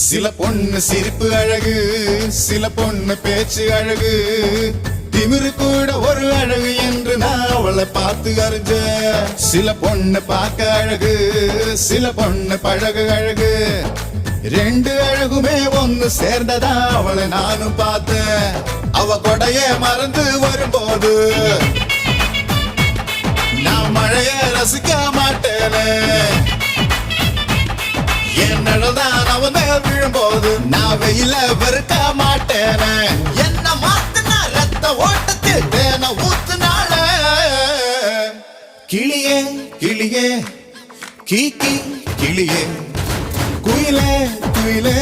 சில பொண்ணு சிரிப்பு அழகு, சில பொண்ணு பேச்சு அழகு, திமிரு கூட ஒரு அழகு என்று நான் அவளை பார்த்து அறிஞ்ச. சில பொண்ணு பார்க்க அழகு, சில பொண்ணு பழகு அழகு, ரெண்டு அழகுமே ஒன்னு சேர்ந்ததா அவளை நானும் பார்த்தேன். அவ கொடைய மறந்து வரும்போது நான் மழைய ரசிக்க மாட்டேனே. என்னதான் அவன் மேல் விழும்போது நான் வெயில வெறுக்க மாட்டேனே. என்ன மாத்துனா ரத்த ஓட்டத்தில் தேன ஊத்துனால. கிளியே கிளியே கீக்கி கிளியே, குயிலே குயிலே